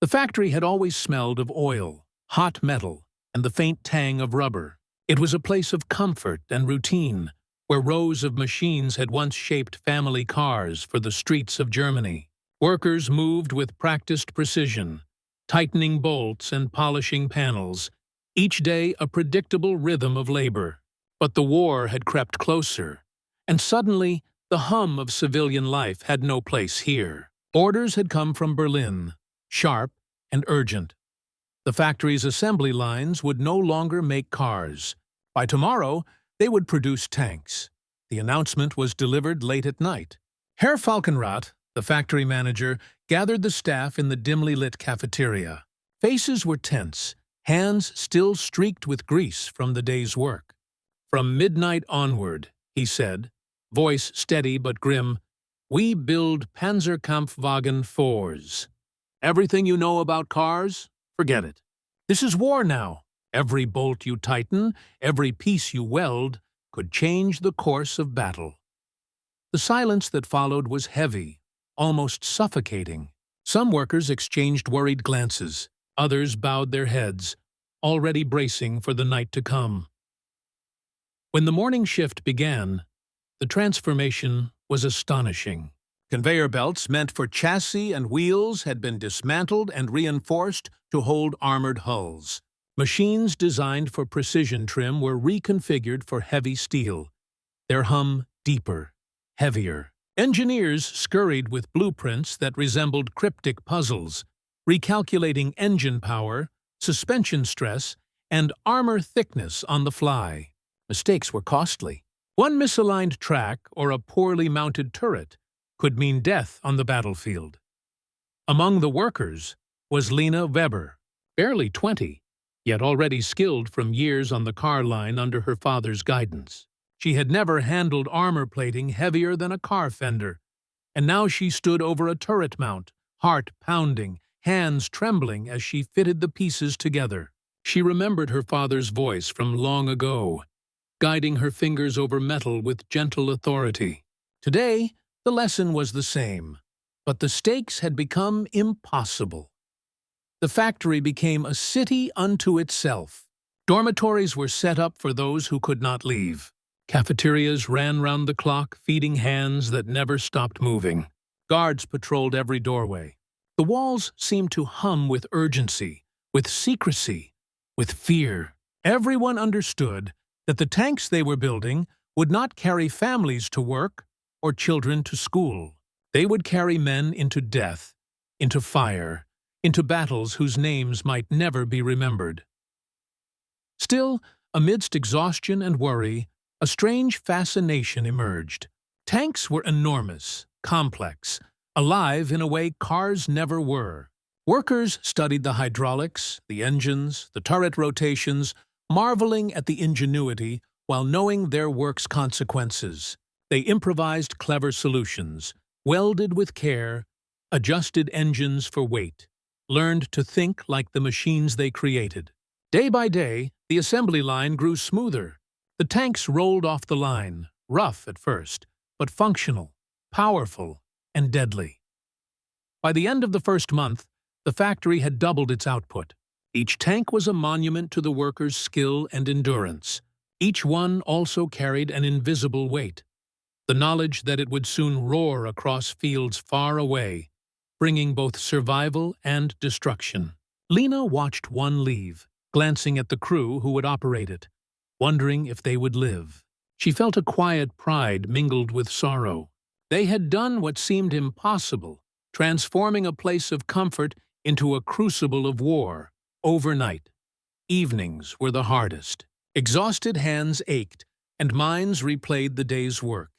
The factory had always smelled of oil, hot metal, and the faint tang of rubber. It was a place of comfort and routine, where rows of machines had once shaped family cars for the streets of Germany. Workers moved with practiced precision, tightening bolts and polishing panels, each day a predictable rhythm of labor. But the war had crept closer, and suddenly the hum of civilian life had no place here. Orders had come from Berlin, sharp and urgent. The factory's assembly lines would no longer make cars. By tomorrow, they would produce tanks. The announcement was delivered late at night. Herr Falkenrath, the factory manager, gathered the staff in the dimly lit cafeteria. Faces were tense, hands still streaked with grease from the day's work. "From midnight onward," he said, voice steady but grim, "we build Panzerkampfwagen 4s. Everything you know about cars? Forget it. This is war now. Every bolt you tighten, every piece you weld, could change the course of battle." The silence that followed was heavy, almost suffocating. Some workers exchanged worried glances, others bowed their heads, already bracing for the night to come. When the morning shift began, the transformation was astonishing. Conveyor belts meant for chassis and wheels had been dismantled and reinforced to hold armored hulls. Machines designed for precision trim were reconfigured for heavy steel, their hum deeper, heavier. Engineers scurried with blueprints that resembled cryptic puzzles, recalculating engine power, suspension stress, and armor thickness on the fly. Mistakes were costly. One misaligned track or a poorly mounted turret could mean death on the battlefield. Among the workers was Lena Weber, barely 20, yet already skilled from years on the car line under her father's guidance. She had never handled armor plating heavier than a car fender, and now she stood over a turret mount, heart pounding, hands trembling as she fitted the pieces together. She remembered her father's voice from long ago, guiding her fingers over metal with gentle authority. Today, the lesson was the same, but the stakes had become impossible. The factory became a city unto itself. Dormitories were set up for those who could not leave. Cafeterias ran round the clock, feeding hands that never stopped moving. Guards patrolled every doorway. The walls seemed to hum with urgency, with secrecy, with fear. Everyone understood that the tanks they were building would not carry families to work or children to school. They would carry men into death, into fire, into battles whose names might never be remembered. Still, amidst exhaustion and worry, a strange fascination emerged. Tanks were enormous, complex, alive in a way cars never were. Workers studied the hydraulics, the engines, the turret rotations, marveling at the ingenuity while knowing their work's consequences. They improvised clever solutions, welded with care, adjusted engines for weight, learned to think like the machines they created. Day by day, the assembly line grew smoother. The tanks rolled off the line, rough at first, but functional, powerful, and deadly. By the end of the first month, the factory had doubled its output. Each tank was a monument to the workers' skill and endurance. Each one also carried an invisible weight, the knowledge that it would soon roar across fields far away, bringing both survival and destruction. Lena watched one leave, glancing at the crew who would operate it, wondering if they would live. She felt a quiet pride mingled with sorrow. They had done what seemed impossible, transforming a place of comfort into a crucible of war, overnight. Evenings were the hardest. Exhausted hands ached, and minds replayed the day's work,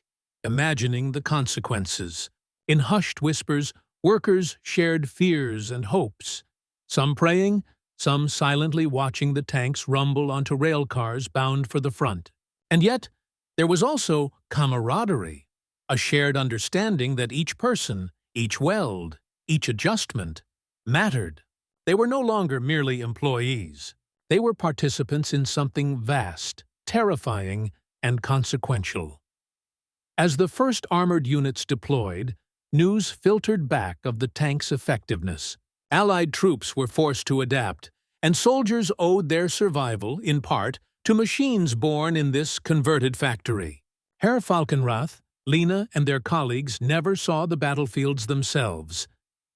imagining the consequences. In hushed whispers, workers shared fears and hopes, some praying, some silently watching the tanks rumble onto rail cars bound for the front. And yet, there was also camaraderie, a shared understanding that each person, each weld, each adjustment, mattered. They were no longer merely employees. They were participants in something vast, terrifying, and consequential. As the first armored units deployed, news filtered back of the tank's effectiveness. Allied troops were forced to adapt, and soldiers owed their survival, in part, to machines born in this converted factory. Herr Falkenrath, Lena, and their colleagues never saw the battlefields themselves.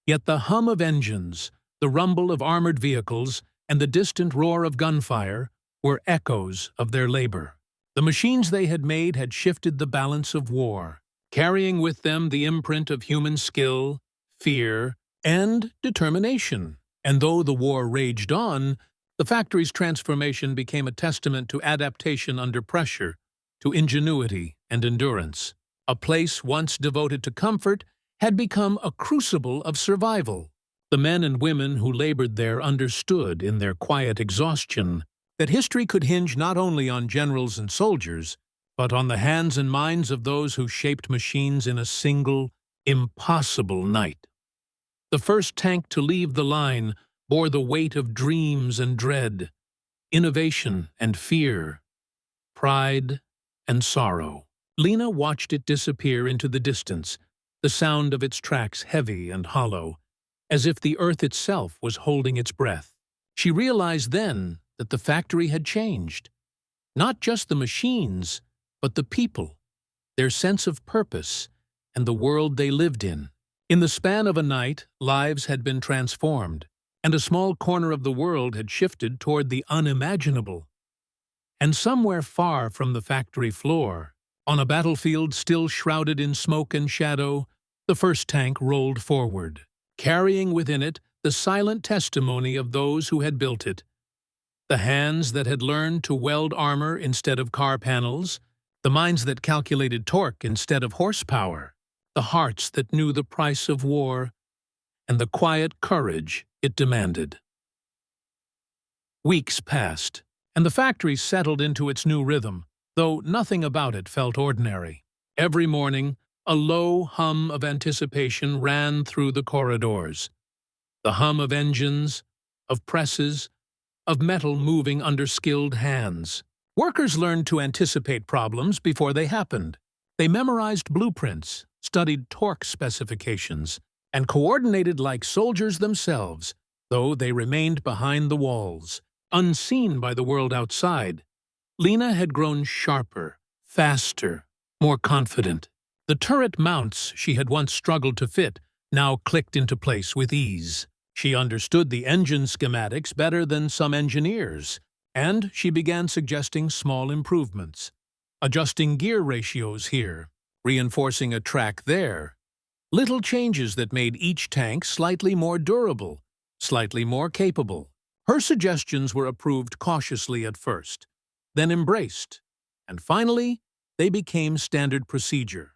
Yet the hum of engines, the rumble of armored vehicles, and the distant roar of gunfire were echoes of their labor. The machines they had made had shifted the balance of war, carrying with them the imprint of human skill, fear, and determination. And though the war raged on, the factory's transformation became a testament to adaptation under pressure, to ingenuity and endurance. A place once devoted to comfort had become a crucible of survival. The men and women who labored there understood, in their quiet exhaustion, that history could hinge not only on generals and soldiers, but on the hands and minds of those who shaped machines in a single, impossible night. The first tank to leave the line bore the weight of dreams and dread, innovation and fear, pride and sorrow. Lena watched it disappear into the distance, the sound of its tracks heavy and hollow, as if the earth itself was holding its breath. She realized then that the factory had changed. Not just the machines, but the people, their sense of purpose, and the world they lived in. In the span of a night, lives had been transformed, and a small corner of the world had shifted toward the unimaginable. And somewhere far from the factory floor, on a battlefield still shrouded in smoke and shadow, the first tank rolled forward, carrying within it the silent testimony of those who had built it. The hands that had learned to weld armor instead of car panels, the minds that calculated torque instead of horsepower, the hearts that knew the price of war, and the quiet courage it demanded. Weeks passed, and the factory settled into its new rhythm, though nothing about it felt ordinary. Every morning, a low hum of anticipation ran through the corridors. The hum of engines, of presses, of metal moving under skilled hands. Workers learned to anticipate problems before they happened. They memorized blueprints, studied torque specifications, and coordinated like soldiers themselves, though they remained behind the walls, unseen by the world outside. Lena had grown sharper, faster, more confident. The turret mounts she had once struggled to fit now clicked into place with ease. She understood the engine schematics better than some engineers, and she began suggesting small improvements, adjusting gear ratios here, reinforcing a track there. Little changes that made each tank slightly more durable, slightly more capable. Her suggestions were approved cautiously at first, then embraced, and finally they became standard procedure.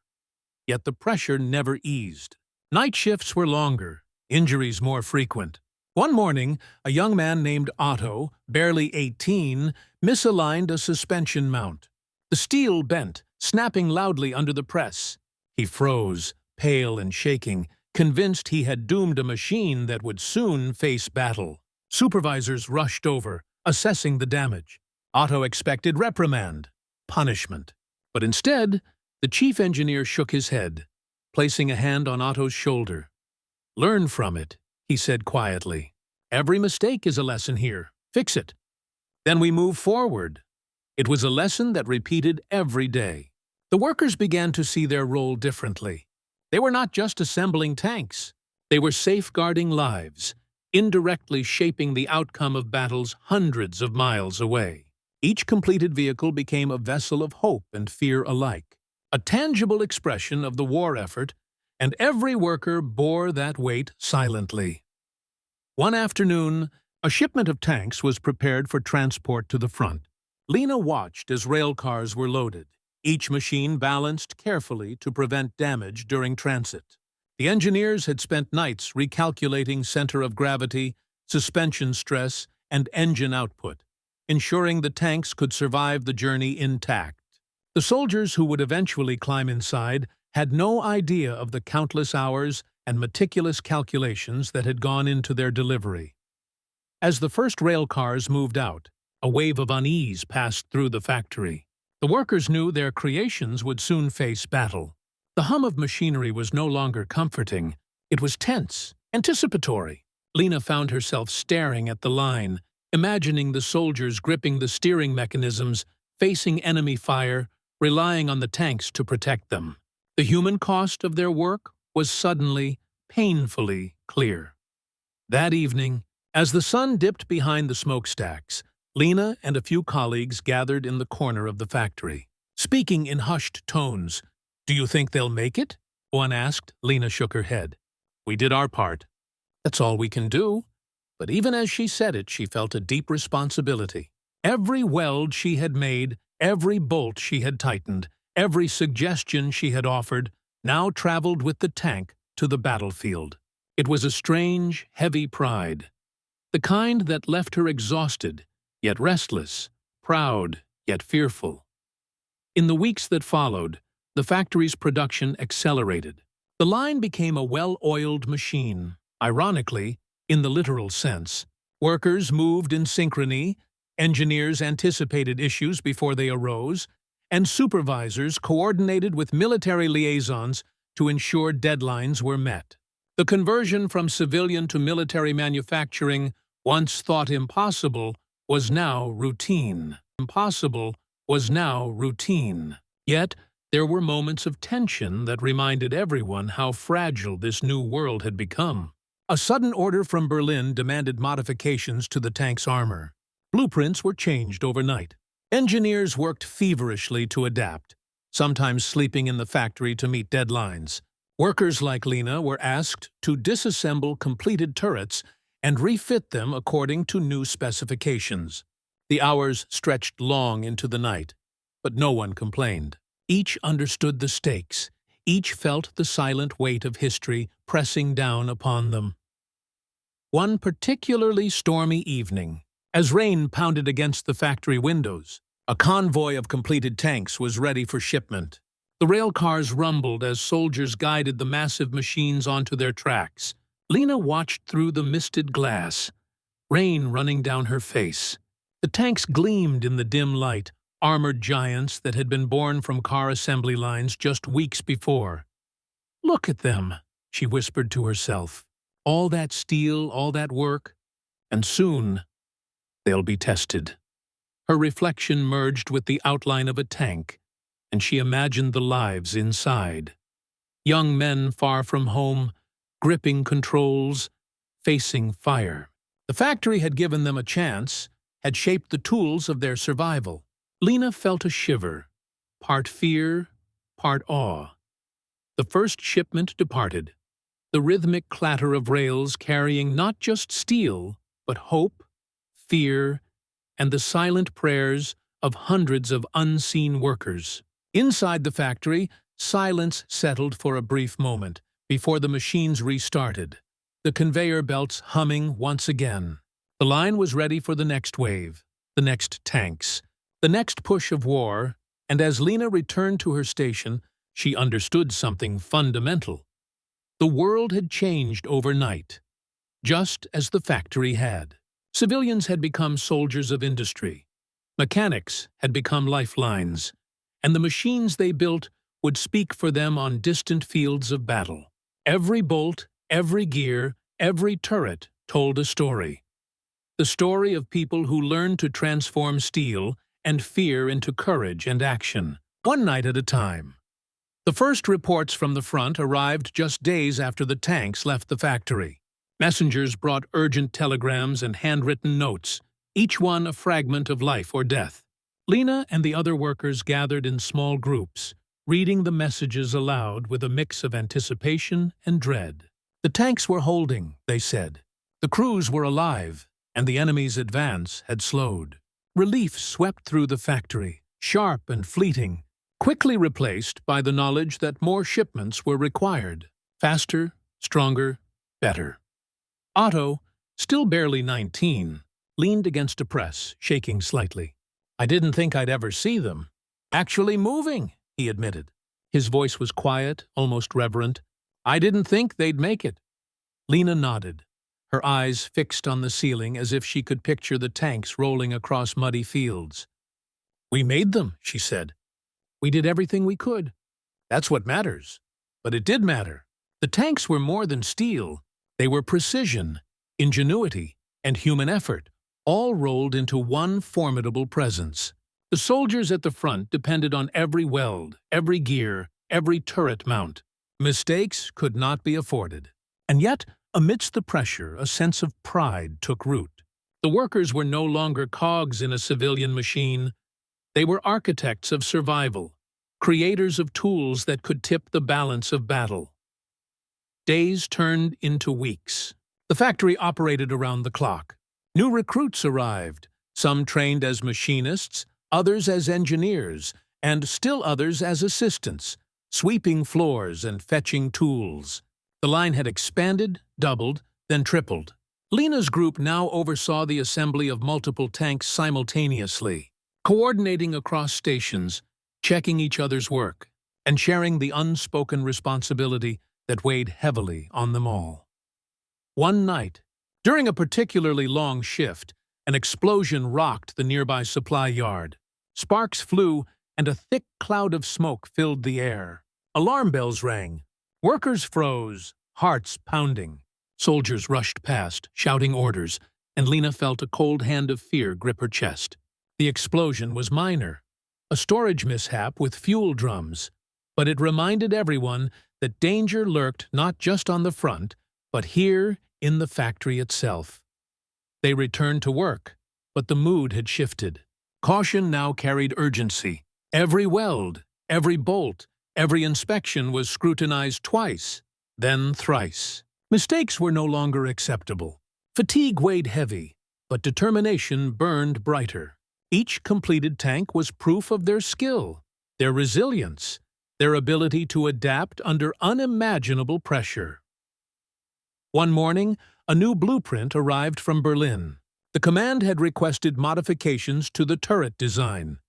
Yet the pressure never eased. Night shifts were longer, injuries more frequent. One morning, a young man named Otto, barely 18, misaligned a suspension mount. The steel bent, snapping loudly under the press. He froze, pale and shaking, convinced he had doomed a machine that would soon face battle. Supervisors rushed over, assessing the damage. Otto expected reprimand, punishment. But instead, the chief engineer shook his head, placing a hand on Otto's shoulder. "Learn from it," he said quietly. "Every mistake is a lesson here. Fix it. Then we move forward." It was a lesson that repeated every day. The workers began to see their role differently. They were not just assembling tanks. They were safeguarding lives, indirectly shaping the outcome of battles hundreds of miles away. Each completed vehicle became a vessel of hope and fear alike, a tangible expression of the war effort, and every worker bore that weight silently. One afternoon, a shipment of tanks was prepared for transport to the front. Lena watched as rail cars were loaded, each machine balanced carefully to prevent damage during transit. The engineers had spent nights recalculating center of gravity, suspension stress, and engine output, ensuring the tanks could survive the journey intact. The soldiers who would eventually climb inside had no idea of the countless hours and meticulous calculations that had gone into their delivery. As the first rail cars moved out, a wave of unease passed through the factory. The workers knew their creations would soon face battle. The hum of machinery was no longer comforting. It was tense, anticipatory. Lena found herself staring at the line, imagining the soldiers gripping the steering mechanisms, facing enemy fire, relying on the tanks to protect them. The human cost of their work was suddenly, painfully clear. That evening, as the sun dipped behind the smokestacks, Lena and a few colleagues gathered in the corner of the factory. Speaking in hushed tones, "Do you think they'll make it?" one asked. Lena shook her head. "We did our part. That's all we can do." But even as she said it, she felt a deep responsibility. Every weld she had made, every bolt she had tightened, every suggestion she had offered, now traveled with the tank to the battlefield. It was a strange, heavy pride, the kind that left her exhausted, yet restless, proud, yet fearful. In the weeks that followed, the factory's production accelerated. The line became a well-oiled machine. Ironically, in the literal sense, workers moved in synchrony, engineers anticipated issues before they arose, and supervisors coordinated with military liaisons to ensure deadlines were met. The conversion from civilian to military manufacturing, once thought impossible, was now routine. Yet, there were moments of tension that reminded everyone how fragile this new world had become. A sudden order from Berlin demanded modifications to the tank's armor. Blueprints were changed overnight. Engineers worked feverishly to adapt, sometimes sleeping in the factory to meet deadlines. Workers like Lena were asked to disassemble completed turrets and refit them according to new specifications. The hours stretched long into the night, but no one complained. Each understood the stakes. Each felt the silent weight of history pressing down upon them. One particularly stormy evening, as rain pounded against the factory windows, a convoy of completed tanks was ready for shipment. The rail cars rumbled as soldiers guided the massive machines onto their tracks. Lena watched through the misted glass, rain running down her face. The tanks gleamed in the dim light, armored giants that had been born from car assembly lines just weeks before. "Look at them," she whispered to herself. "All that steel, all that work, and soon they'll be tested." Her reflection merged with the outline of a tank, and she imagined the lives inside. Young men far from home, gripping controls, facing fire. The factory had given them a chance, had shaped the tools of their survival. Lena felt a shiver, part fear, part awe. The first shipment departed, the rhythmic clatter of rails carrying not just steel, but hope, fear, and the silent prayers of hundreds of unseen workers. Inside the factory, silence settled for a brief moment before the machines restarted, the conveyor belts humming once again. The line was ready for the next wave, the next tanks, the next push of war, and as Lena returned to her station, she understood something fundamental. The world had changed overnight, just as the factory had. Civilians had become soldiers of industry. Mechanics had become lifelines, and the machines they built would speak for them on distant fields of battle. Every bolt, every gear, every turret told a story. The story of people who learned to transform steel and fear into courage and action, one night at a time. The first reports from the front arrived just days after the tanks left the factory. Messengers brought urgent telegrams and handwritten notes, each one a fragment of life or death. Lena and the other workers gathered in small groups, reading the messages aloud with a mix of anticipation and dread. The tanks were holding, they said. The crews were alive, and the enemy's advance had slowed. Relief swept through the factory, sharp and fleeting, quickly replaced by the knowledge that more shipments were required. Faster, stronger, better. Otto, still barely 19, leaned against a press, shaking slightly. "I didn't think I'd ever see them. Actually moving," he admitted. His voice was quiet, almost reverent. "I didn't think they'd make it." Lena nodded, her eyes fixed on the ceiling as if she could picture the tanks rolling across muddy fields. "We made them," she said. "We did everything we could. That's what matters." But it did matter. The tanks were more than steel. They were precision, ingenuity, and human effort, all rolled into one formidable presence. The soldiers at the front depended on every weld, every gear, every turret mount. Mistakes could not be afforded. And yet, amidst the pressure, a sense of pride took root. The workers were no longer cogs in a civilian machine. They were architects of survival, creators of tools that could tip the balance of battle. Days turned into weeks. The factory operated around the clock. New recruits arrived, some trained as machinists, others as engineers, and still others as assistants, sweeping floors and fetching tools. The line had expanded, doubled, then tripled. Lena's group now oversaw the assembly of multiple tanks simultaneously, coordinating across stations, checking each other's work, and sharing the unspoken responsibility that weighed heavily on them all. One night, during a particularly long shift, an explosion rocked the nearby supply yard. Sparks flew, and a thick cloud of smoke filled the air. Alarm bells rang. Workers froze, hearts pounding. Soldiers rushed past, shouting orders, and Lena felt a cold hand of fear grip her chest. The explosion was minor, a storage mishap with fuel drums, but it reminded everyone that danger lurked not just on the front, but here in the factory itself. They returned to work, but the mood had shifted. Caution now carried urgency. Every weld, every bolt, every inspection was scrutinized twice, then thrice. Mistakes were no longer acceptable. Fatigue weighed heavy, but determination burned brighter. Each completed tank was proof of their skill, their resilience, their ability to adapt under unimaginable pressure. One morning, a new blueprint arrived from Berlin. The command had requested modifications to the turret design.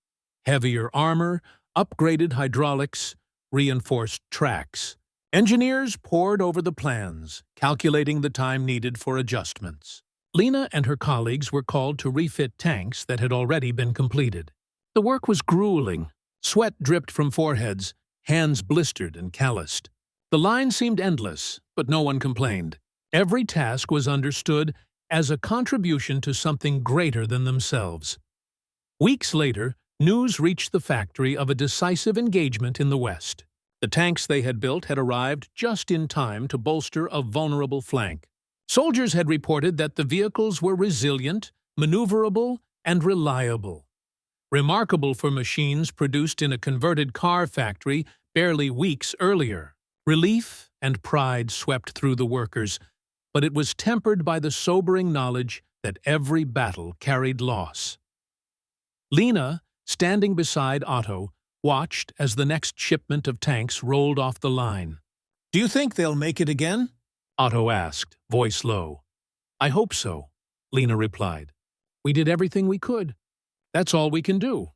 Heavier armor, upgraded hydraulics, reinforced tracks. Engineers pored over the plans, calculating the time needed for adjustments. Lena and her colleagues were called to refit tanks that had already been completed. The work was grueling. Sweat dripped from foreheads, hands blistered and calloused. The line seemed endless, but no one complained. Every task was understood as a contribution to something greater than themselves. Weeks later, news reached the factory of a decisive engagement in the West. The tanks they had built had arrived just in time to bolster a vulnerable flank. Soldiers had reported that the vehicles were resilient, maneuverable, and reliable. Remarkable for machines produced in a converted car factory barely weeks earlier. Relief and pride swept through the workers, but it was tempered by the sobering knowledge that every battle carried loss. Lena, standing beside Otto, watched as the next shipment of tanks rolled off the line. "Do you think they'll make it again?" Otto asked, voice low. "I hope so," Lena replied. "We did everything we could. That's all we can do."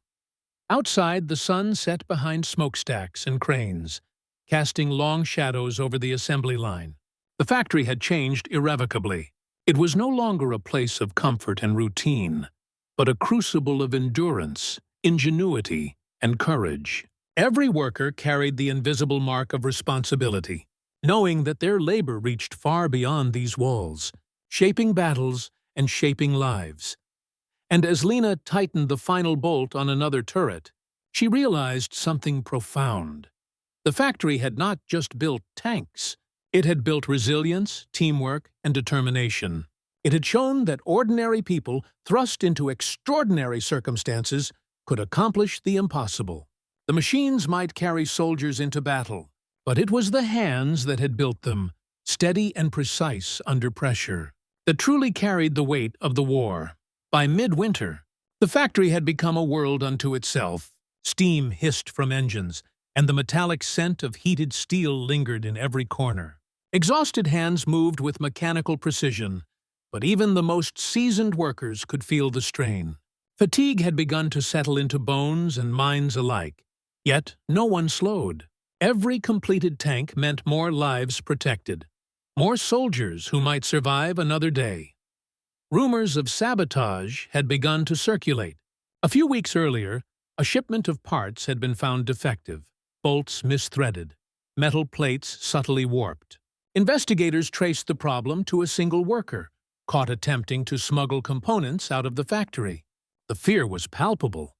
Outside, the sun set behind smokestacks and cranes, casting long shadows over the assembly line. The factory had changed irrevocably. It was no longer a place of comfort and routine, but a crucible of endurance, ingenuity, and courage. Every worker carried the invisible mark of responsibility, knowing that their labor reached far beyond these walls, shaping battles and shaping lives. And as Lena tightened the final bolt on another turret, she realized something profound. The factory had not just built tanks. It had built resilience, teamwork, and determination. It had shown that ordinary people, thrust into extraordinary circumstances, could accomplish the impossible. The machines might carry soldiers into battle, but it was the hands that had built them, steady and precise under pressure, that truly carried the weight of the war. By midwinter, the factory had become a world unto itself. Steam hissed from engines, and the metallic scent of heated steel lingered in every corner. Exhausted hands moved with mechanical precision, but even the most seasoned workers could feel the strain. Fatigue had begun to settle into bones and minds alike, yet no one slowed. Every completed tank meant more lives protected, more soldiers who might survive another day. Rumors of sabotage had begun to circulate. A few weeks earlier, a shipment of parts had been found defective, bolts misthreaded, metal plates subtly warped. Investigators traced the problem to a single worker, caught attempting to smuggle components out of the factory. The fear was palpable.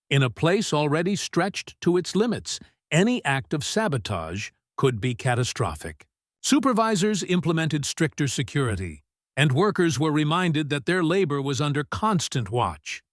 In a place already stretched to its limits, any act of sabotage could be catastrophic. Supervisors implemented stricter security, and workers were reminded that their labor was under constant watch.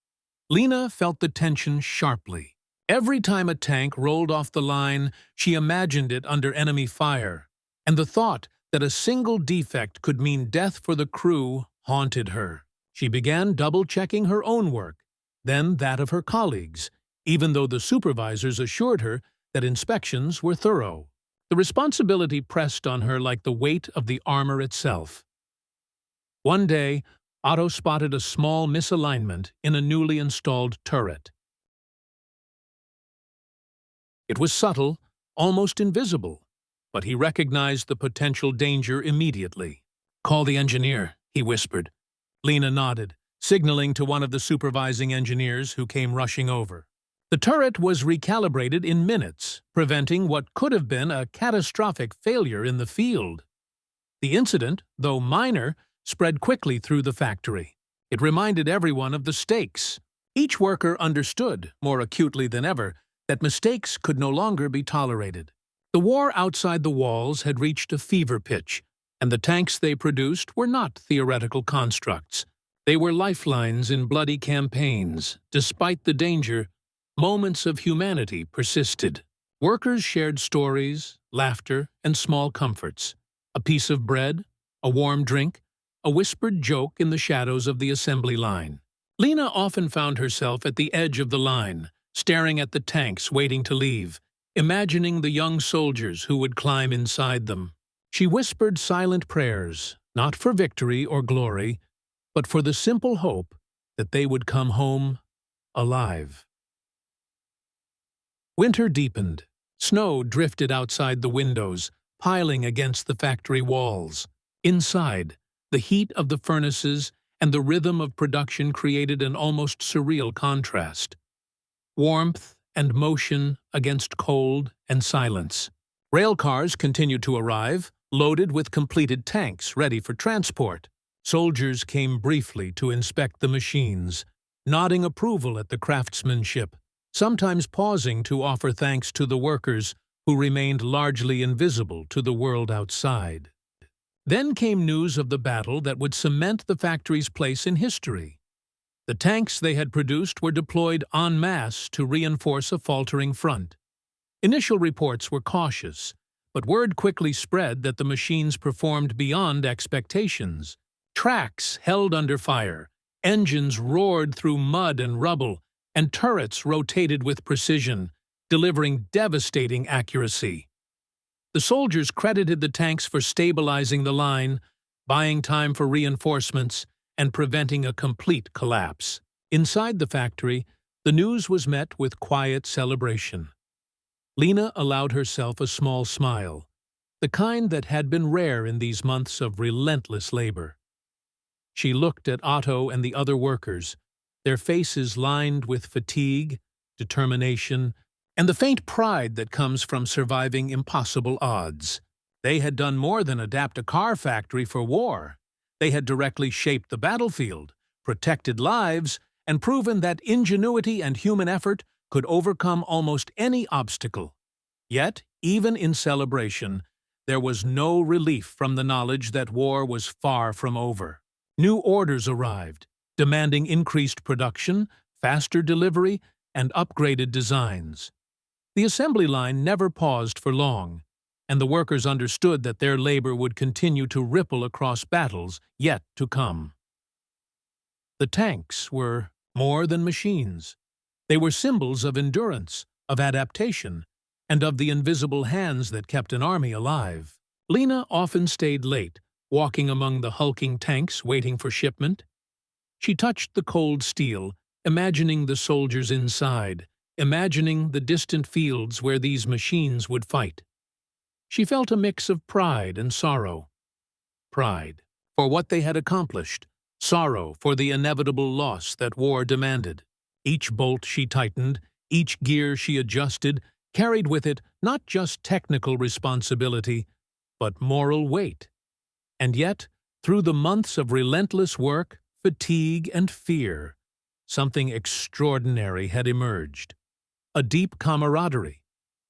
Lena felt the tension sharply. Every time a tank rolled off the line, she imagined it under enemy fire, and the thought that a single defect could mean death for the crew haunted her. She began double-checking her own work, then that of her colleagues, even though the supervisors assured her that inspections were thorough. The responsibility pressed on her like the weight of the armor itself. One day, Otto spotted a small misalignment in a newly installed turret. It was subtle, almost invisible, but he recognized the potential danger immediately. "Call the engineer," he whispered. Lena nodded, signaling to one of the supervising engineers who came rushing over. The turret was recalibrated in minutes, preventing what could have been a catastrophic failure in the field. The incident, though minor, spread quickly through the factory. It reminded everyone of the stakes. Each worker understood, more acutely than ever, that mistakes could no longer be tolerated. The war outside the walls had reached a fever pitch, and the tanks they produced were not theoretical constructs. They were lifelines in bloody campaigns. Despite the danger, moments of humanity persisted. Workers shared stories, laughter, and small comforts. A piece of bread, a warm drink, a whispered joke in the shadows of the assembly line. Lena often found herself at the edge of the line, staring at the tanks waiting to leave, imagining the young soldiers who would climb inside them. She whispered silent prayers, not for victory or glory, but for the simple hope that they would come home alive. Winter deepened. Snow drifted outside the windows, piling against the factory walls. Inside, the heat of the furnaces and the rhythm of production created an almost surreal contrast. Warmth and motion against cold and silence. Railcars continued to arrive, loaded with completed tanks ready for transport. Soldiers came briefly to inspect the machines, nodding approval at the craftsmanship, sometimes pausing to offer thanks to the workers who remained largely invisible to the world outside. Then came news of the battle that would cement the factory's place in history. The tanks they had produced were deployed en masse to reinforce a faltering front. Initial reports were cautious, but word quickly spread that the machines performed beyond expectations. Tracks held under fire, engines roared through mud and rubble, and turrets rotated with precision, delivering devastating accuracy. The soldiers credited the tanks for stabilizing the line, buying time for reinforcements, and preventing a complete collapse. Inside the factory, the news was met with quiet celebration. Lena allowed herself a small smile, the kind that had been rare in these months of relentless labor. She looked at Otto and the other workers, their faces lined with fatigue, determination, and the faint pride that comes from surviving impossible odds. They had done more than adapt a car factory for war. They had directly shaped the battlefield, protected lives, and proven that ingenuity and human effort could overcome almost any obstacle. Yet, even in celebration, there was no relief from the knowledge that war was far from over. New orders arrived, demanding increased production, faster delivery, and upgraded designs. The assembly line never paused for long, and the workers understood that their labor would continue to ripple across battles yet to come. The tanks were more than machines. They were symbols of endurance, of adaptation, and of the invisible hands that kept an army alive. Lena often stayed late, walking among the hulking tanks waiting for shipment. She touched the cold steel, imagining the soldiers inside, imagining the distant fields where these machines would fight. She felt a mix of pride and sorrow. Pride for what they had accomplished, sorrow for the inevitable loss that war demanded. Each bolt she tightened, each gear she adjusted, carried with it not just technical responsibility, but moral weight. And yet, Through the months of relentless work, fatigue, and fear, something extraordinary had emerged. A deep camaraderie,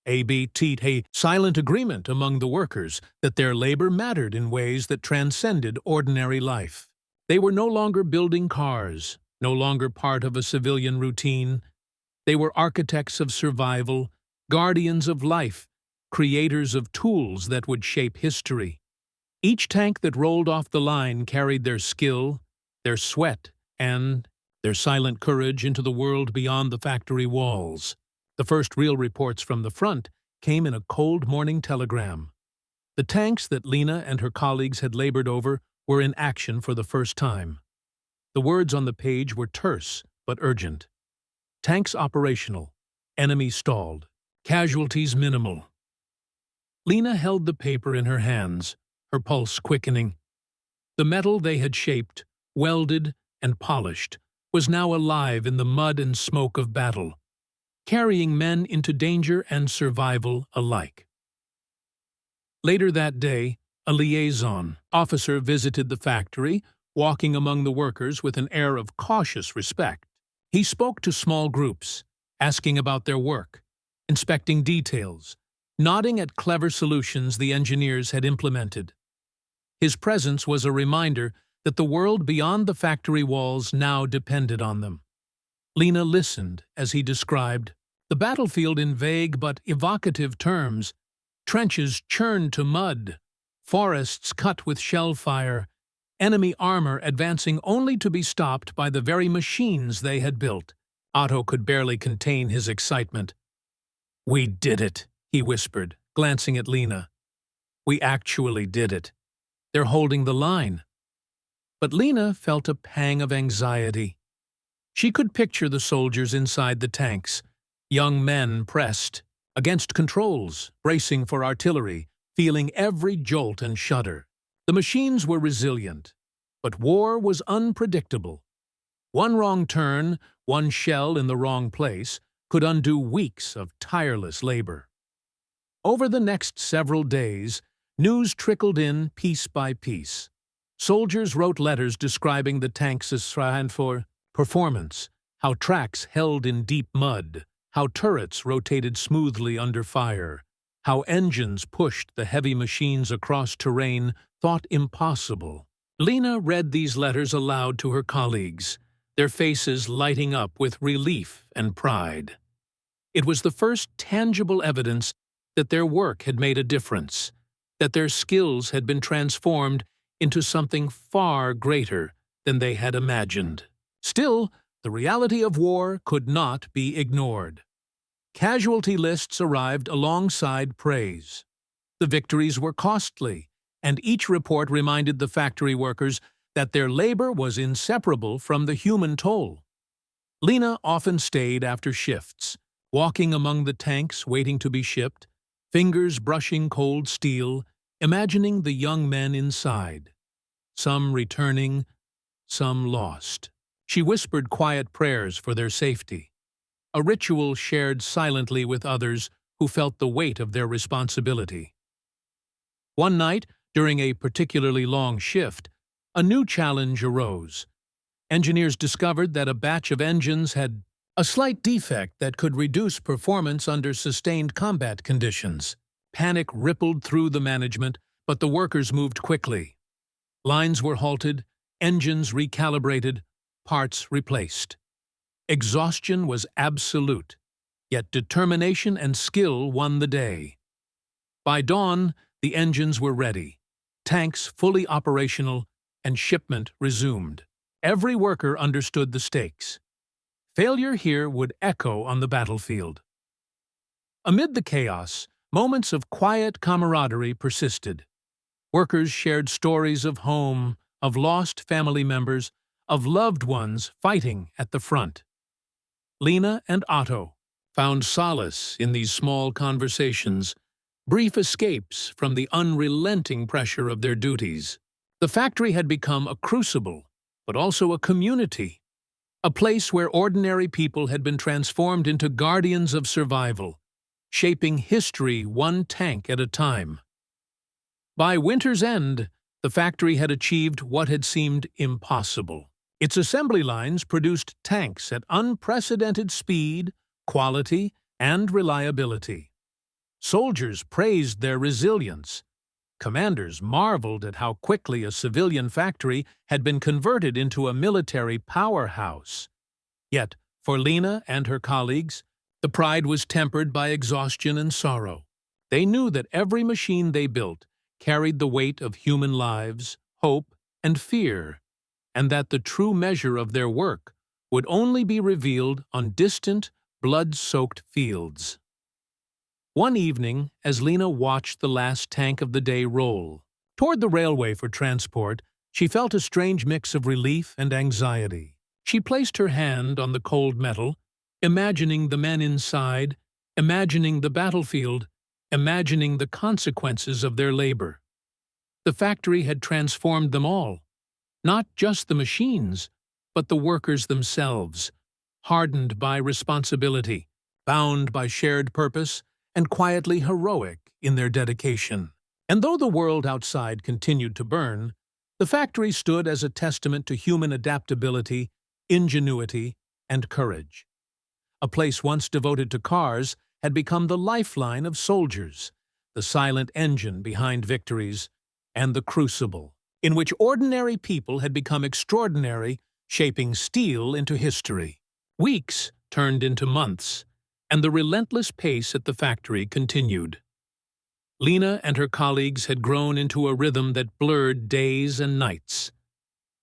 a silent agreement among the workers that their labor mattered in ways that transcended ordinary life. They were no longer building cars, no longer part of a civilian routine. They were architects of survival, guardians of life, creators of tools that would shape history. Each tank that rolled off the line carried their skill, their sweat, and their silent courage into the world beyond the factory walls. The first real reports from the front came in a cold morning telegram. The tanks that Lena and her colleagues had labored over were in action for the first time. The words on the page were terse but urgent. Tanks operational. Enemy stalled. Casualties minimal. Lena held the paper in her hands, her pulse quickening. The metal they had shaped, welded, and polished was now alive in the mud and smoke of battle, carrying men into danger and survival alike. Later that day, a liaison officer visited the factory, walking among the workers with an air of cautious respect. He spoke to small groups, asking about their work, inspecting details, nodding at clever solutions the engineers had implemented. His presence was a reminder that the world beyond the factory walls now depended on them. Lena listened as he described the battlefield in vague but evocative terms: trenches churned to mud, forests cut with shell fire, enemy armor advancing only to be stopped by the very machines they had built. Otto could barely contain his excitement. "We did it," he whispered, glancing at Lena. "We actually did it. They're holding the line." But Lena felt a pang of anxiety. She could picture the soldiers inside the tanks, young men pressed against controls, bracing for artillery, feeling every jolt and shudder. The machines were resilient, but war was unpredictable. One wrong turn, one shell in the wrong place, could undo weeks of tireless labor. Over the next several days, news trickled in piece by piece. Soldiers wrote letters describing the tanks as for performance, how tracks held in deep mud, how turrets rotated smoothly under fire, how engines pushed the heavy machines across terrain thought impossible. Lena read these letters aloud to her colleagues, their faces lighting up with relief and pride. It was the first tangible evidence that their work had made a difference, that their skills had been transformed into something far greater than they had imagined. Still, the reality of war could not be ignored. Casualty lists arrived alongside praise. The victories were costly, and each report reminded the factory workers that their labor was inseparable from the human toll. Lena often stayed after shifts, walking among the tanks waiting to be shipped, fingers brushing cold steel, imagining the young men inside, some returning, some lost. She whispered quiet prayers for their safety, a ritual shared silently with others who felt the weight of their responsibility. One night, during a particularly long shift, a new challenge arose. Engineers discovered that a batch of engines had a slight defect that could reduce performance under sustained combat conditions. Panic rippled through the management, but the workers moved quickly. Lines were halted, engines recalibrated, parts replaced. Exhaustion was absolute, yet determination and skill won the day. By dawn, the engines were ready, tanks fully operational, and shipment resumed. Every worker understood the stakes. Failure here would echo on the battlefield. Amid the chaos, moments of quiet camaraderie persisted. Workers shared stories of home, of lost family members, of loved ones fighting at the front. Lena and Otto found solace in these small conversations, brief escapes from the unrelenting pressure of their duties. The factory had become a crucible, but also a community, a place where ordinary people had been transformed into guardians of survival, shaping history one tank at a time. By winter's end, the factory had achieved what had seemed impossible. Its assembly lines produced tanks at unprecedented speed, quality, and reliability. Soldiers praised their resilience. Commanders marveled at how quickly a civilian factory had been converted into a military powerhouse. Yet, for Lena and her colleagues, the pride was tempered by exhaustion and sorrow. They knew that every machine they built carried the weight of human lives, hope, and fear, and that the true measure of their work would only be revealed on distant, blood-soaked fields. One evening, as Lena watched the last tank of the day roll toward the railway for transport, she felt a strange mix of relief and anxiety. She placed her hand on the cold metal, imagining the men inside, imagining the battlefield, imagining the consequences of their labor. The factory had transformed them all, not just the machines, but the workers themselves, hardened by responsibility, bound by shared purpose, and quietly heroic in their dedication. And though the world outside continued to burn, the factory stood as a testament to human adaptability, ingenuity, and courage. A place once devoted to cars had become the lifeline of soldiers, the silent engine behind victories, and the crucible in which ordinary people had become extraordinary, shaping steel into history. Weeks turned into months, and the relentless pace at the factory continued. Lena and her colleagues had grown into a rhythm that blurred days and nights.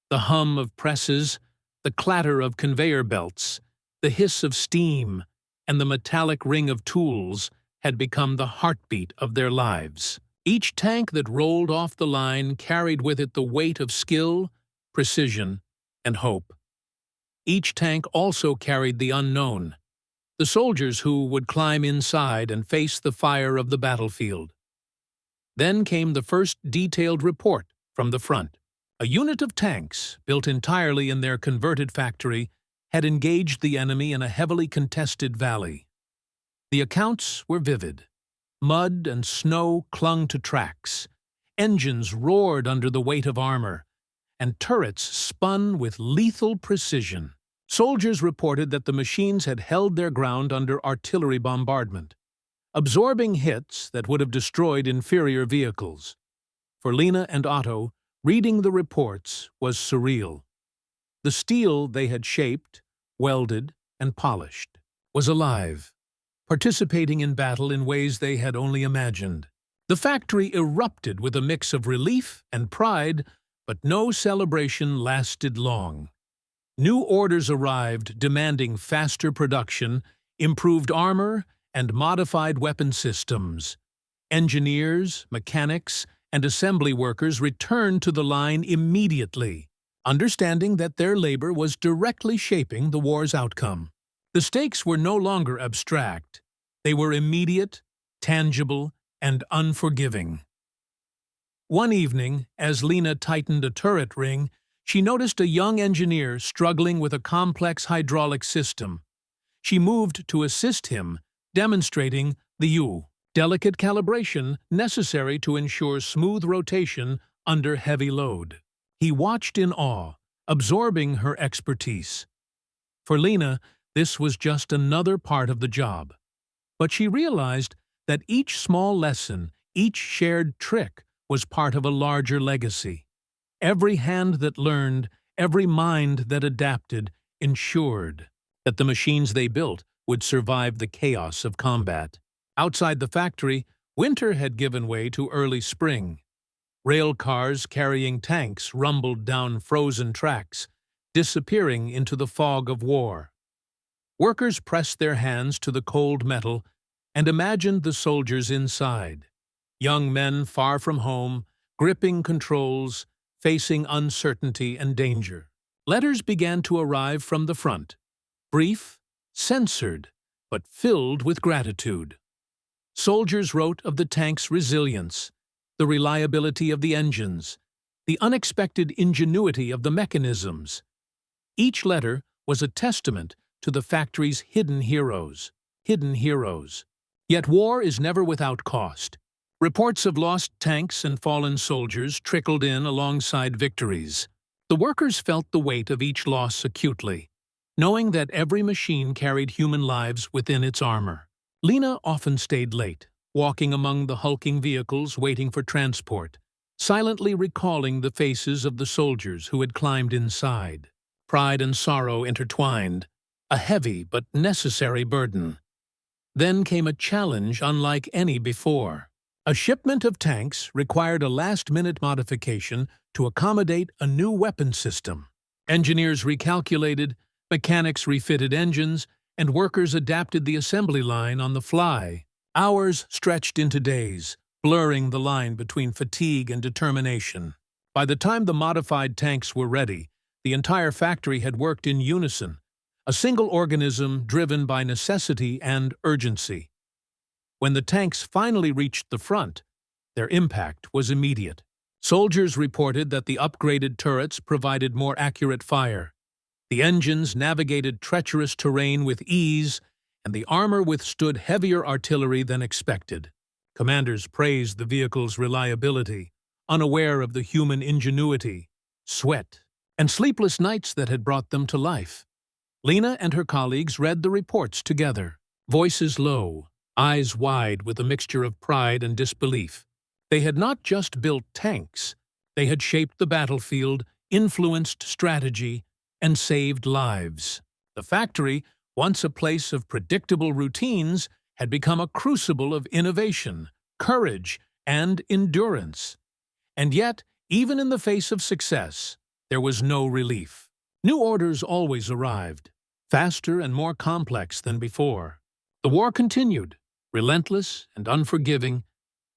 The hum of presses, the clatter of conveyor belts, the hiss of steam, and the metallic ring of tools had become the heartbeat of their lives. Each tank that rolled off the line carried with it the weight of skill, precision, and hope. Each tank also carried the unknown, the soldiers who would climb inside and face the fire of the battlefield. Then came the first detailed report from the front. A unit of tanks, built entirely in their converted factory, had engaged the enemy in a heavily contested valley. The accounts were vivid. Mud and snow clung to tracks, engines roared under the weight of armor, and turrets spun with lethal precision. Soldiers reported that the machines had held their ground under artillery bombardment, absorbing hits that would have destroyed inferior vehicles. For Lena and Otto, reading the reports was surreal. The steel they had shaped, welded, and polished was alive, participating in battle in ways they had only imagined. The factory erupted with a mix of relief and pride, but no celebration lasted long. New orders arrived demanding faster production, improved armor, and modified weapon systems. Engineers, mechanics, and assembly workers returned to the line immediately, understanding that their labor was directly shaping the war's outcome. The stakes were no longer abstract. They were immediate, tangible, and unforgiving. One evening, as Lena tightened a turret ring, she noticed a young engineer struggling with a complex hydraulic system. She moved to assist him, demonstrating the delicate calibration necessary to ensure smooth rotation under heavy load. He watched in awe, absorbing her expertise. For Lena, this was just another part of the job. But she realized that each small lesson, each shared trick, was part of a larger legacy. Every hand that learned, every mind that adapted, ensured that the machines they built would survive the chaos of combat. Outside the factory, winter had given way to early spring. Rail cars carrying tanks rumbled down frozen tracks, disappearing into the fog of war. Workers pressed their hands to the cold metal and imagined the soldiers inside. Young men far from home, gripping controls, facing uncertainty and danger. Letters began to arrive from the front, brief, censored, but filled with gratitude. Soldiers wrote of the tank's resilience, the reliability of the engines, the unexpected ingenuity of the mechanisms. Each letter was a testament to the factory's hidden heroes. Yet war is never without cost. Reports of lost tanks and fallen soldiers trickled in alongside victories. The workers felt the weight of each loss acutely, knowing that every machine carried human lives within its armor. Lena often stayed late, walking among the hulking vehicles waiting for transport, silently recalling the faces of the soldiers who had climbed inside. Pride and sorrow intertwined, a heavy but necessary burden. Then came a challenge unlike any before. A shipment of tanks required a last-minute modification to accommodate a new weapon system. Engineers recalculated, mechanics refitted engines, and workers adapted the assembly line on the fly. Hours stretched into days, blurring the line between fatigue and determination. By the time the modified tanks were ready, the entire factory had worked in unison, a single organism driven by necessity and urgency. When the tanks finally reached the front, their impact was immediate. Soldiers reported that the upgraded turrets provided more accurate fire. The engines navigated treacherous terrain with ease, and the armor withstood heavier artillery than expected. Commanders praised the vehicle's reliability, unaware of the human ingenuity, sweat, and sleepless nights that had brought them to life. Lena and her colleagues read the reports together, voices low, eyes wide with a mixture of pride and disbelief. They had not just built tanks, they had shaped the battlefield, influenced strategy, and saved lives. The factory, once a place of predictable routines, had become a crucible of innovation, courage, and endurance. And yet, even in the face of success, there was no relief. New orders always arrived, faster and more complex than before. The war continued, relentless and unforgiving,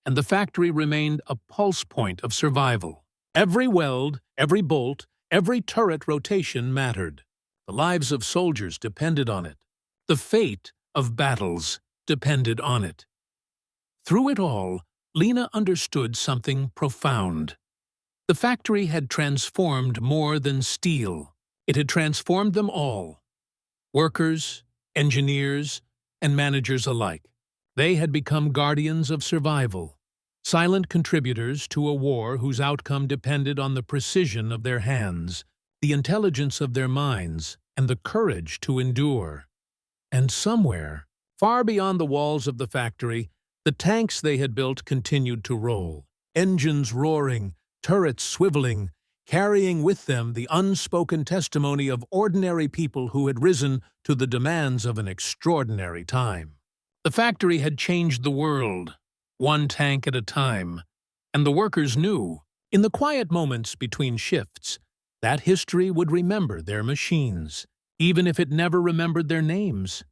and the factory remained a pulse point of survival. Every weld, every bolt, every turret rotation mattered. The lives of soldiers depended on it. The fate of battles depended on it. Through it all, Lena understood something profound. The factory had transformed more than steel. It had transformed them all. Workers, engineers, and managers alike. They had become guardians of survival, silent contributors to a war whose outcome depended on the precision of their hands, the intelligence of their minds, and the courage to endure. And somewhere, far beyond the walls of the factory, the tanks they had built continued to roll, engines roaring, turrets swiveling, carrying with them the unspoken testimony of ordinary people who had risen to the demands of an extraordinary time. The factory had changed the world, one tank at a time, and the workers knew, in the quiet moments between shifts, that history would remember their machines, even if it never remembered their names.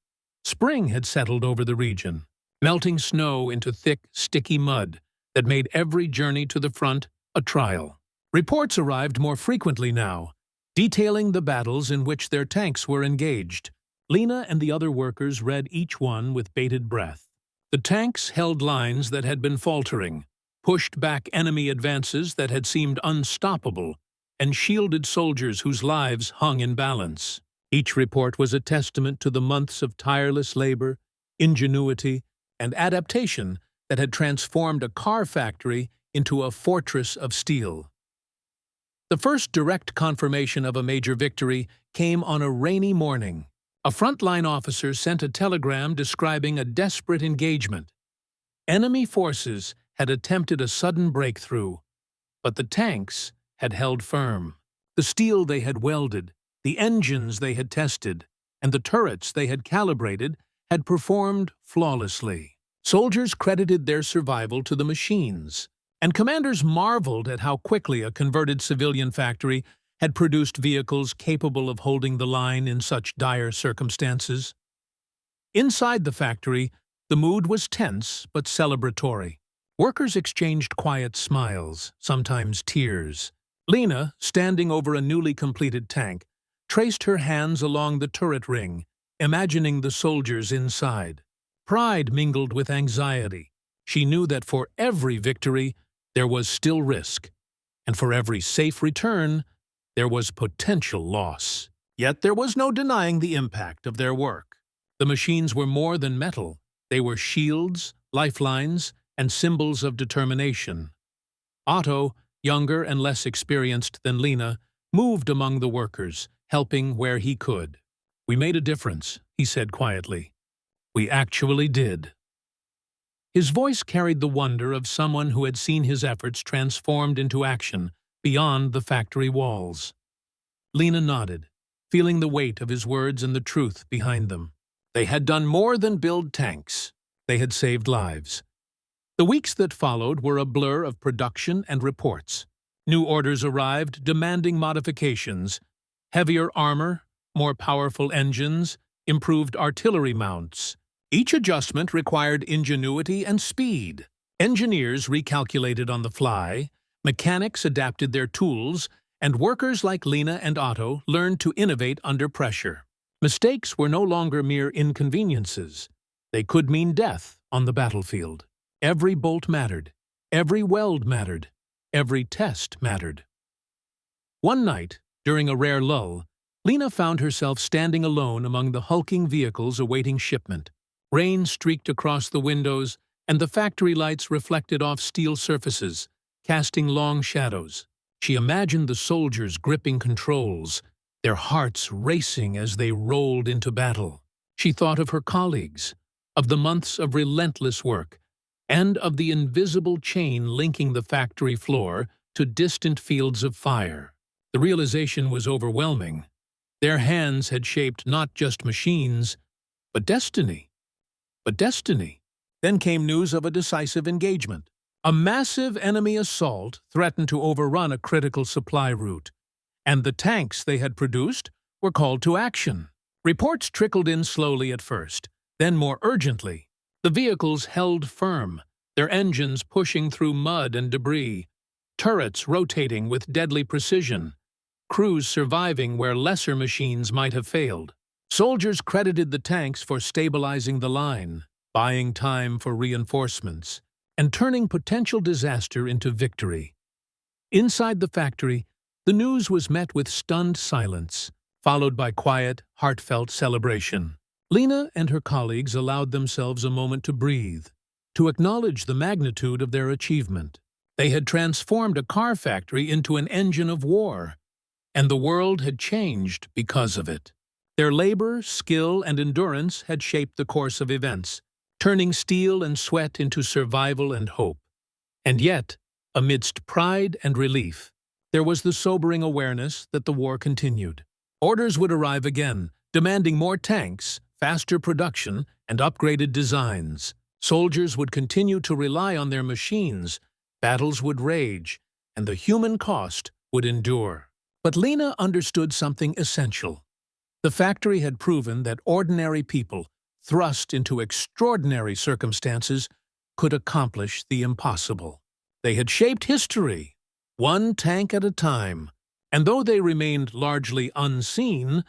Spring had settled over the region, melting snow into thick, sticky mud that made every journey to the front a trial. Reports arrived more frequently now, detailing the battles in which their tanks were engaged. Lena and the other workers read each one with bated breath. The tanks held lines that had been faltering, pushed back enemy advances that had seemed unstoppable, and shielded soldiers whose lives hung in balance. Each report was a testament to the months of tireless labor, ingenuity, and adaptation that had transformed a car factory into a fortress of steel. The first direct confirmation of a major victory came on a rainy morning. A frontline officer sent a telegram describing a desperate engagement. Enemy forces had attempted a sudden breakthrough, but the tanks had held firm. The steel they had welded, the engines they had tested, and the turrets they had calibrated had performed flawlessly. Soldiers credited their survival to the machines, and commanders marveled at how quickly a converted civilian factory had produced vehicles capable of holding the line in such dire circumstances. Inside the factory, the mood was tense but celebratory. Workers exchanged quiet smiles, sometimes tears. Lena, standing over a newly completed tank, traced her hands along the turret ring, imagining the soldiers inside. Pride mingled with anxiety. She knew that for every victory, there was still risk, and for every safe return, there was potential loss. Yet there was no denying the impact of their work. The machines were more than metal. They were shields, lifelines, and symbols of determination. Otto, younger and less experienced than Lena, moved among the workers, helping where he could. "We made a difference," he said quietly. "We actually did." His voice carried the wonder of someone who had seen his efforts transformed into action beyond the factory walls. Lena nodded, feeling the weight of his words and the truth behind them. They had done more than build tanks. They had saved lives. The weeks that followed were a blur of production and reports. New orders arrived demanding modifications: heavier armor, more powerful engines, improved artillery mounts. Each adjustment required ingenuity and speed. Engineers recalculated on the fly, mechanics adapted their tools, and workers like Lena and Otto learned to innovate under pressure. Mistakes were no longer mere inconveniences. They could mean death on the battlefield. Every bolt mattered. Every weld mattered. Every test mattered. One night, during a rare lull, Lena found herself standing alone among the hulking vehicles awaiting shipment. Rain streaked across the windows, and the factory lights reflected off steel surfaces, casting long shadows. She imagined the soldiers gripping controls, their hearts racing as they rolled into battle. She thought of her colleagues, of the months of relentless work, and of the invisible chain linking the factory floor to distant fields of fire. The realization was overwhelming. Their hands had shaped not just machines, but destiny. Then came news of a decisive engagement. A massive enemy assault threatened to overrun a critical supply route, and the tanks they had produced were called to action. Reports trickled in slowly at first, then more urgently. The vehicles held firm, their engines pushing through mud and debris, turrets rotating with deadly precision, crews surviving where lesser machines might have failed. Soldiers credited the tanks for stabilizing the line, buying time for reinforcements, and turning potential disaster into victory. Inside the factory, the news was met with stunned silence, followed by quiet, heartfelt celebration. Lena and her colleagues allowed themselves a moment to breathe, to acknowledge the magnitude of their achievement. They had transformed a car factory into an engine of war, and the world had changed because of it. Their labor, skill, and endurance had shaped the course of events, turning steel and sweat into survival and hope. And yet, amidst pride and relief, there was the sobering awareness that the war continued. Orders would arrive again, demanding more tanks, faster production, and upgraded designs. Soldiers would continue to rely on their machines, battles would rage, and the human cost would endure. But Lena understood something essential. The factory had proven that ordinary people, thrust into extraordinary circumstances, could accomplish the impossible. They had shaped history, one tank at a time, and though they remained largely unseen,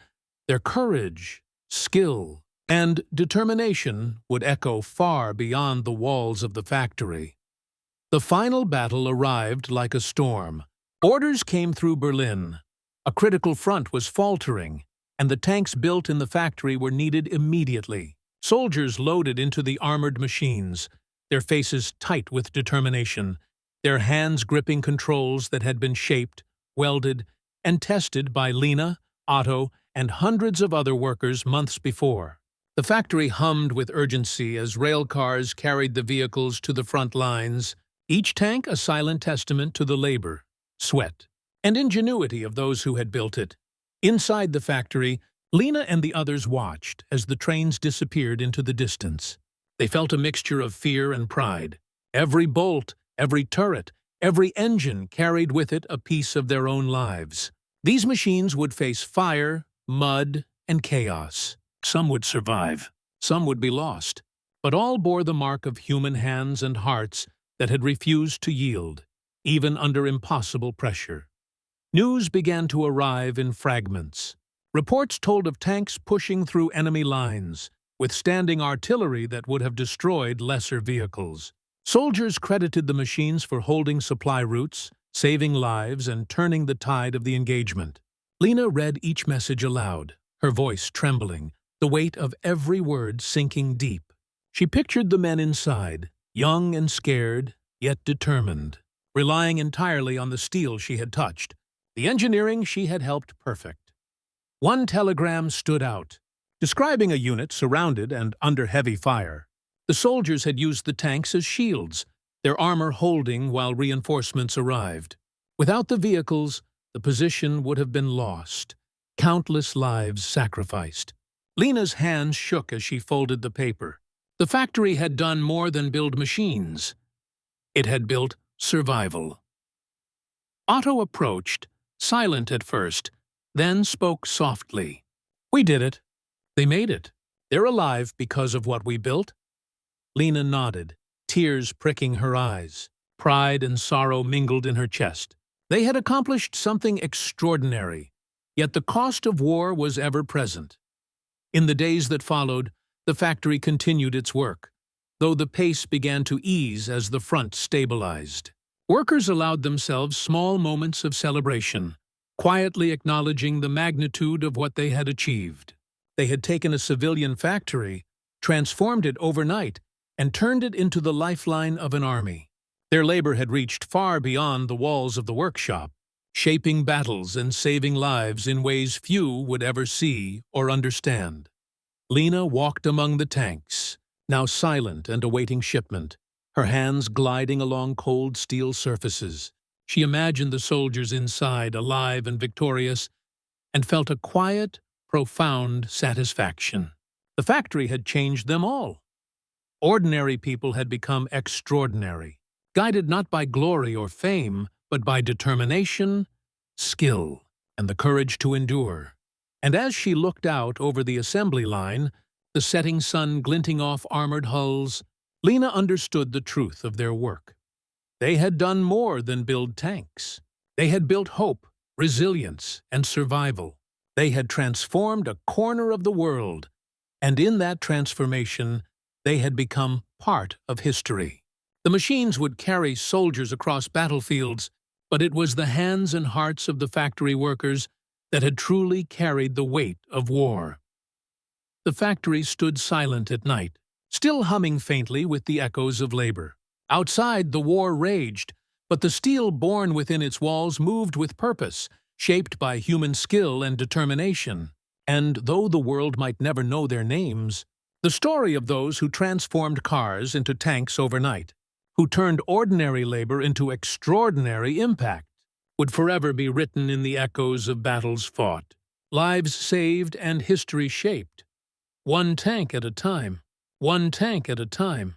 their courage, skill, and determination would echo far beyond the walls of the factory. The final battle arrived like a storm. Orders came through Berlin. A critical front was faltering, and the tanks built in the factory were needed immediately. Soldiers loaded into the armored machines, their faces tight with determination, their hands gripping controls that had been shaped, welded, and tested by Lena, Otto, and hundreds of other workers months before. The factory hummed with urgency as rail cars carried the vehicles to the front lines, each tank a silent testament to the labor, sweat, and ingenuity of those who had built it. Inside the factory, Lena and the others watched as the trains disappeared into the distance. They felt a mixture of fear and pride. Every bolt, every turret, every engine carried with it a piece of their own lives. These machines would face fire, mud, and chaos. Some would survive, some would be lost, but all bore the mark of human hands and hearts that had refused to yield, even under impossible pressure. News began to arrive in fragments. Reports told of tanks pushing through enemy lines, withstanding artillery that would have destroyed lesser vehicles. Soldiers credited the machines for holding supply routes, saving lives, and turning the tide of the engagement. Lena read each message aloud, her voice trembling, the weight of every word sinking deep. She pictured the men inside, young and scared, yet determined, relying entirely on the steel she had touched, the engineering she had helped perfect. One telegram stood out, describing a unit surrounded and under heavy fire. The soldiers had used the tanks as shields, their armor holding while reinforcements arrived. Without the vehicles, the position would have been lost, countless lives sacrificed. Lena's hands shook as she folded the paper. The factory had done more than build machines. It had built survival. Otto approached, silent at first, then spoke softly. "We did it. They made it. They're alive because of what we built." Lena nodded, tears pricking her eyes. Pride and sorrow mingled in her chest. They had accomplished something extraordinary, yet the cost of war was ever present. In the days that followed, the factory continued its work, though the pace began to ease as the front stabilized. Workers allowed themselves small moments of celebration, quietly acknowledging the magnitude of what they had achieved. They had taken a civilian factory, transformed it overnight, and turned it into the lifeline of an army. Their labor had reached far beyond the walls of the workshop, shaping battles and saving lives in ways few would ever see or understand. Lena walked among the tanks, now silent and awaiting shipment, her hands gliding along cold steel surfaces. She imagined the soldiers inside, alive and victorious, and felt a quiet, profound satisfaction. The factory had changed them all. Ordinary people had become extraordinary, guided not by glory or fame, but by determination, skill, and the courage to endure. And as she looked out over the assembly line, the setting sun glinting off armored hulls, Lena understood the truth of their work. They had done more than build tanks. They had built hope, resilience, and survival. They had transformed a corner of the world, and in that transformation, they had become part of history. The machines would carry soldiers across battlefields, but it was the hands and hearts of the factory workers that had truly carried the weight of war. The factory stood silent at night, still humming faintly with the echoes of labor. Outside, the war raged, but the steel born within its walls moved with purpose, shaped by human skill and determination. And though the world might never know their names, the story of those who transformed cars into tanks overnight, who turned ordinary labor into extraordinary impact, would forever be written in the echoes of battles fought, lives saved and history shaped. One tank at a time, one tank at a time.